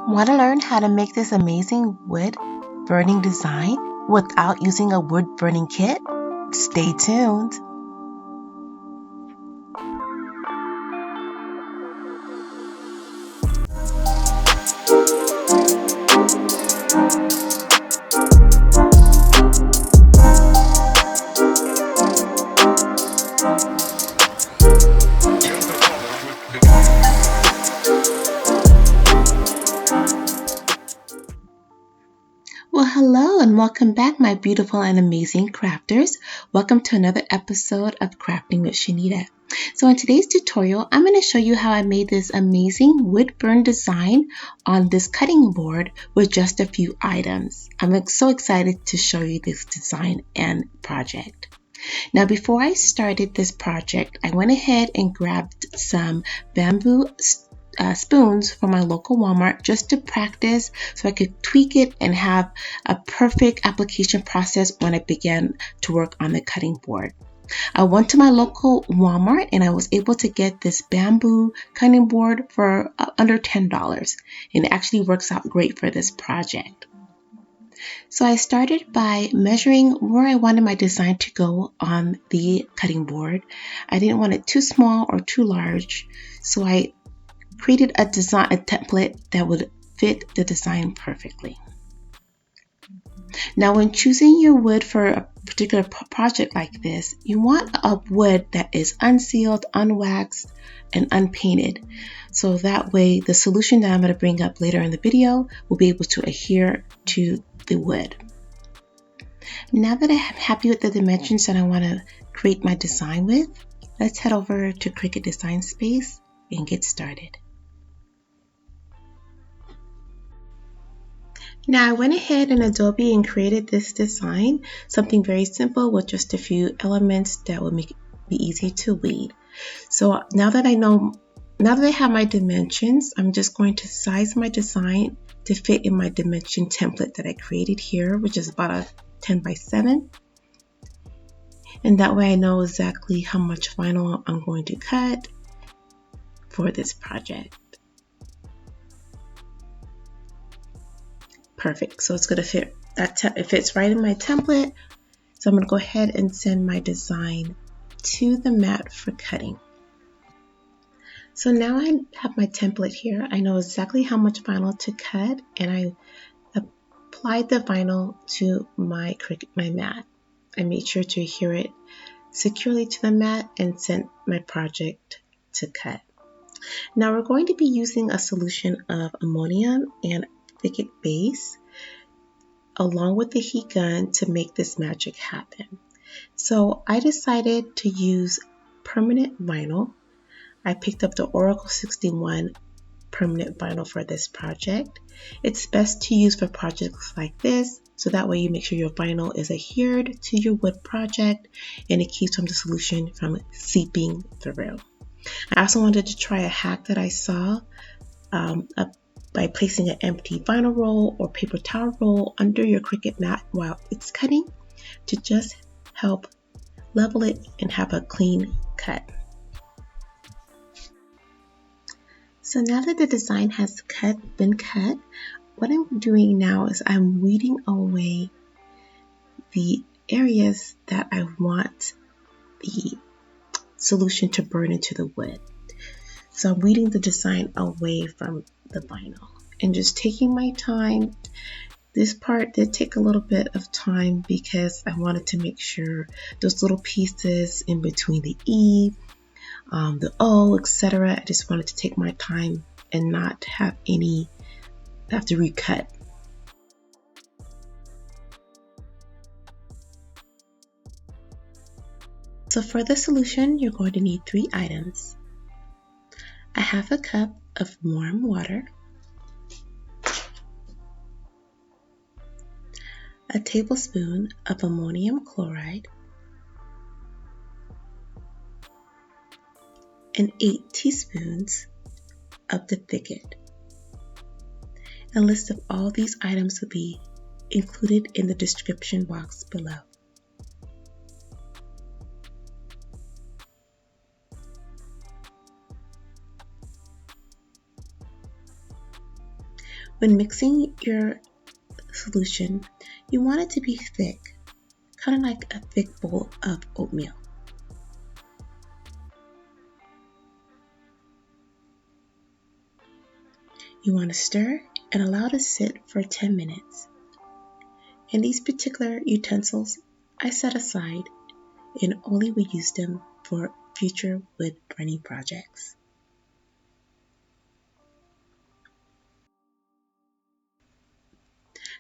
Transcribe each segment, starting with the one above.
Want to learn how to make this amazing wood burning design without using a wood burning kit? Stay tuned. Well, hello and welcome back, my beautiful and amazing crafters. Welcome to another episode of Crafting with Shaneda. So in today's tutorial, I'm going to show you how I made this amazing wood burn design on this cutting board with just a few items. I'm so excited to show you this design and project. Now, before I started this project, I went ahead and grabbed some bamboo spoons from my local Walmart just to practice so I could tweak it and have a perfect application process when I began to work on the cutting board. I went to my local Walmart and I was able to get this bamboo cutting board for under $10, and it actually works out great for this project. So I started by measuring where I wanted my design to go on the cutting board. I didn't want it too small or too large, so I created a template that would fit the design perfectly. Now, when choosing your wood for a particular project like this, you want a wood that is unsealed, unwaxed, and unpainted. So that way the solution that I'm going to bring up later in the video will be able to adhere to the wood. Now that I'm happy with the dimensions that I want to create my design with, let's head over to Cricut Design Space and get started. Now I went ahead in Adobe and created this design, something very simple with just a few elements that will make it be easy to weed. So now that I have my dimensions, I'm just going to size my design to fit in my dimension template that I created here, which is about a 10 by 7. And that way I know exactly how much vinyl I'm going to cut for this project. Perfect. So it's going to fit. It fits right in my template. So I'm going to go ahead and send my design to the mat for cutting. So now I have my template here. I know exactly how much vinyl to cut, and I applied the vinyl to my mat. I made sure to adhere it securely to the mat and sent my project to cut. Now we're going to be using a solution of ammonium and Cricut base along with the heat gun to make this magic happen. So I decided to use permanent vinyl. I picked up the Oracle 61 permanent vinyl for this project. It's best to use for projects like this, so that way you make sure your vinyl is adhered to your wood project and it keeps the solution from seeping through. I also wanted to try a hack that I saw by placing an empty vinyl roll or paper towel roll under your Cricut mat while it's cutting to just help level it and have a clean cut. So now that the design has been cut, what I'm doing now is I'm weeding away the areas that I want the solution to burn into the wood. So I'm weeding the design away from the vinyl and just taking my time. This part did take a little bit of time because I wanted to make sure those little pieces in between the E, the O, etc. I just wanted to take my time and not have to recut. So for the solution, you're going to need 3 items. A half a cup of warm water, a tablespoon of ammonium chloride, and 8 teaspoons of the Cricut. A list of all these items will be included in the description box below. When mixing your solution, you want it to be thick, kind of like a thick bowl of oatmeal. You want to stir and allow to sit for 10 minutes. And these particular utensils I set aside and only will use them for future wood burning projects.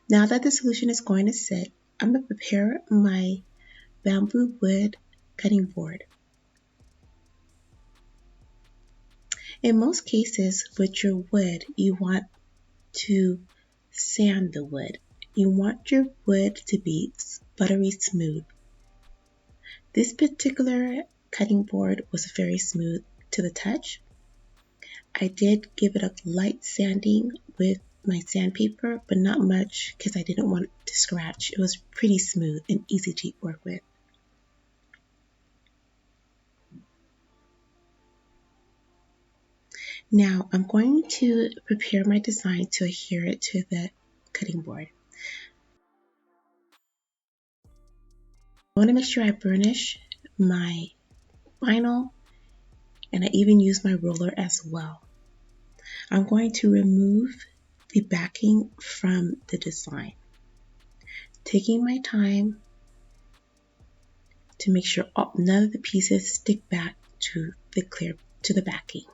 Now that the solution is going to sit, I'm going to prepare my bamboo wood cutting board. In most cases with your wood, you want to sand the wood. You want your wood to be buttery smooth. This particular cutting board was very smooth to the touch. I did give it a light sanding with my sandpaper, but not much because I didn't want it to scratch. It was pretty smooth and easy to work with. Now I'm going to prepare my design to adhere it to the cutting board. I want to make sure I burnish my vinyl, and I even use my roller as well. I'm going to remove the backing from the design, taking my time to make sure none of the pieces stick back to the backing.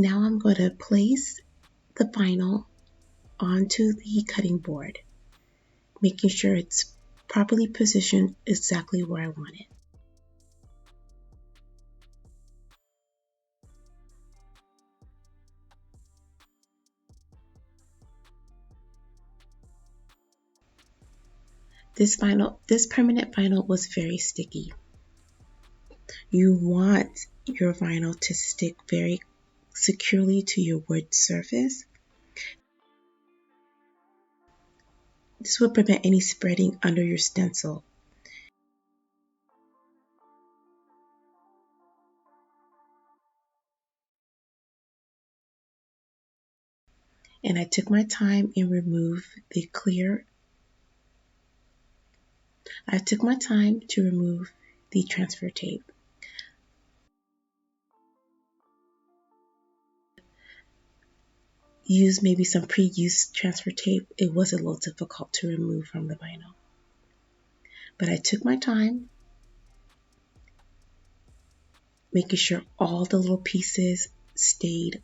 Now I'm going to place the vinyl onto the cutting board, making sure it's properly positioned exactly where I want it. This permanent vinyl was very sticky. You want your vinyl to stick very securely to your wood surface. This will prevent any spreading under your stencil. And I took my time and removed the clear. I took my time to remove the transfer tape. Use maybe some pre-used transfer tape. It was a little difficult to remove from the vinyl. But I took my time, making sure all the little pieces stayed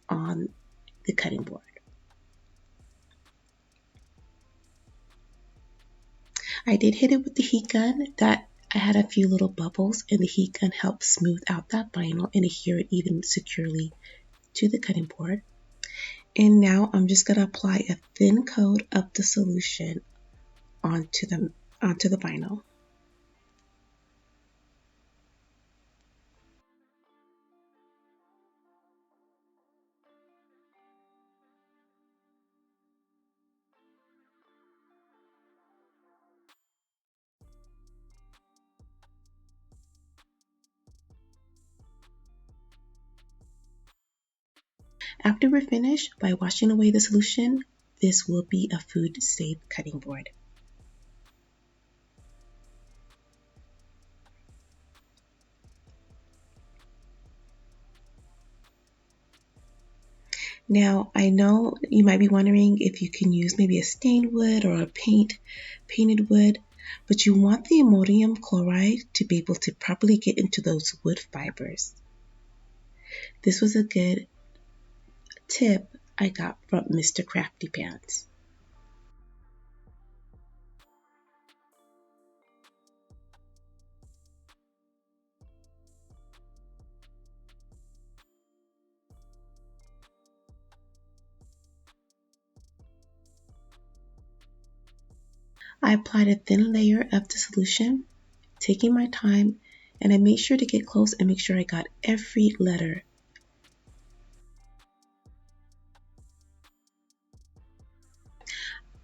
on the cutting board. I did hit it with the heat gun. That I had a few little bubbles, and the heat gun helped smooth out that vinyl and adhere it even securely to the cutting board. And now I'm just going to apply a thin coat of the solution onto the vinyl. After we're finished, by washing away the solution, this will be a food-safe cutting board. Now, I know you might be wondering if you can use maybe a stained wood or a painted wood, but you want the ammonium chloride to be able to properly get into those wood fibers. This was a good tip I got from Mr Crafty Pants. I applied a thin layer of the solution taking my time, and I made sure to get close and make sure I got every letter.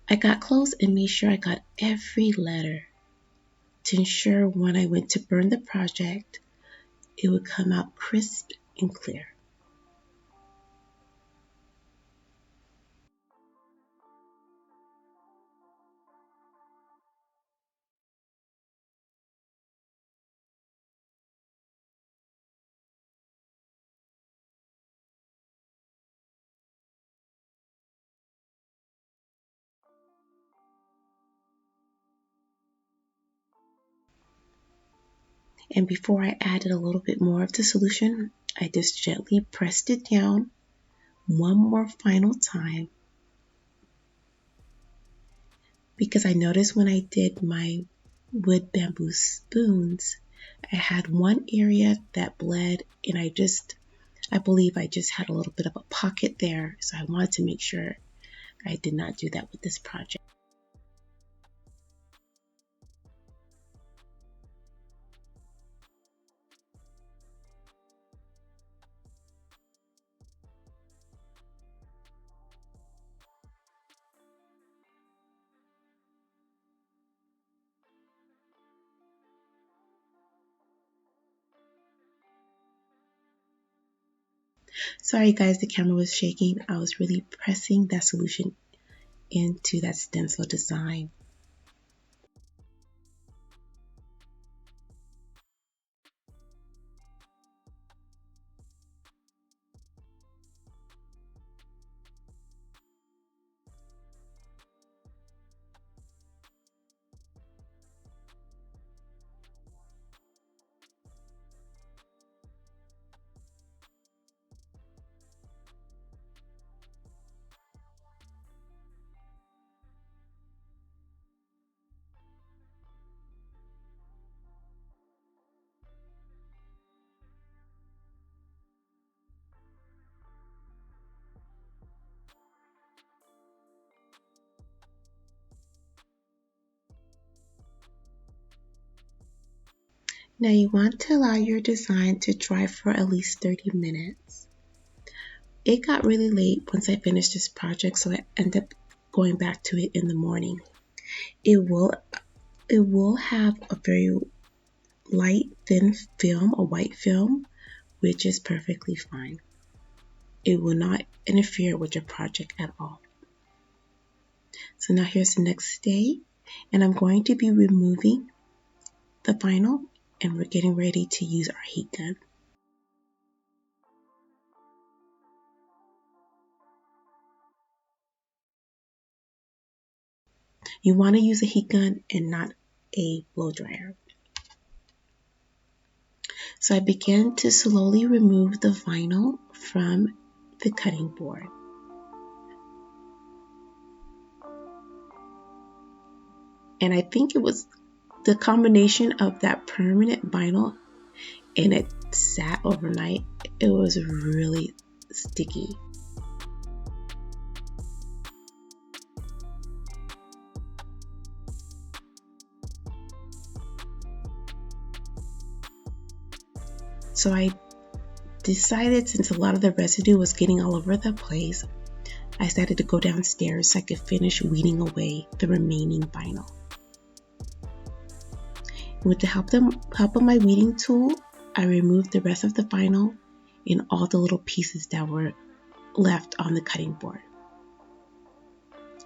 I got close and made sure I got every letter to ensure when I went to burn the project, it would come out crisp and clear. And before I added a little bit more of the solution, I just gently pressed it down one more final time, because I noticed when I did my wood bamboo spoons, I had one area that bled, and I believe I just had a little bit of a pocket there, so I wanted to make sure I did not do that with this project. Sorry guys, the camera was shaking. I was really pressing that solution into that stencil design. Now you want to allow your design to dry for at least 30 minutes. It got really late once I finished this project, so I ended up going back to it in the morning. It will have a very light, thin film, a white film, which is perfectly fine. It will not interfere with your project at all. So now here's the next day, and I'm going to be removing the vinyl, and we're getting ready to use our heat gun. You want to use a heat gun and not a blow dryer. So I began to slowly remove the vinyl from the cutting board. And I think it was the combination of that permanent vinyl and it sat overnight. It was really sticky. So I decided, since a lot of the residue was getting all over the place, I decided to go downstairs so I could finish weeding away the remaining vinyl. With the help of my weeding tool, I removed the rest of the vinyl and all the little pieces that were left on the cutting board.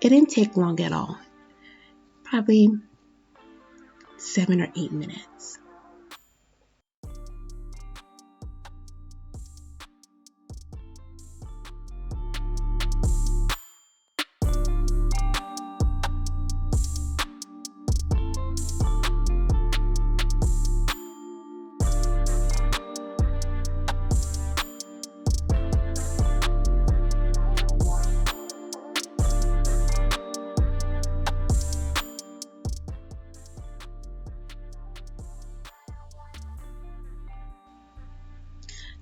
It didn't take long at all, probably 7 or 8 minutes.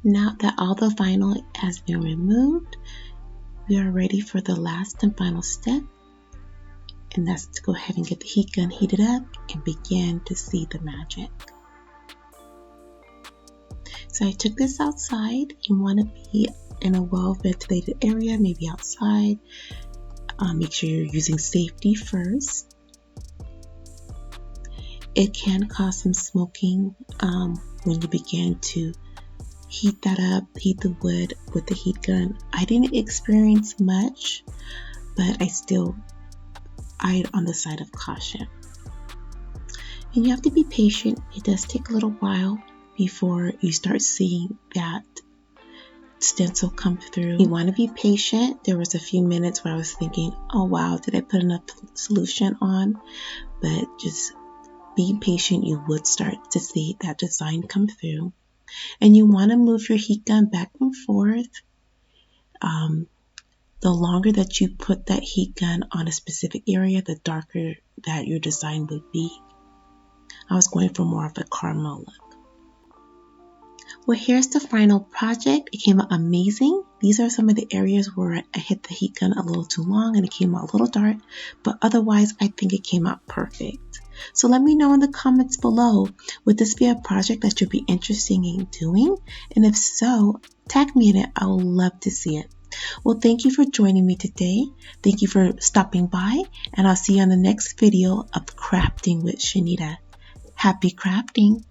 Now that all the vinyl has been removed, we are ready for the last and final step, and that's to go ahead and get the heat gun heated up and begin to see the magic. So I took this outside. You want to be in a well-ventilated area, maybe outside. Make sure you're using safety first. It can cause some smoking when you begin to heat that up, heat the wood with the heat gun. I didn't experience much, but I still eyed on the side of caution. And you have to be patient. It does take a little while before you start seeing that stencil come through. You want to be patient. There was a few minutes where I was thinking, oh wow, did I put enough solution on? But just be patient. You would start to see that design come through. And you want to move your heat gun back and forth. The longer that you put that heat gun on a specific area, the darker that your design would be. I was going for more of a caramel look. Well, here's the final project. It came out amazing. These are some of the areas where I hit the heat gun a little too long and it came out a little dark, but otherwise I think it came out perfect. So let me know in the comments below, would this be a project that you'd be interested in doing? And if so, tag me in it. I would love to see it. Well, thank you for joining me today. Thank you for stopping by, and I'll see you on the next video of Crafting with Shaneda. Happy crafting!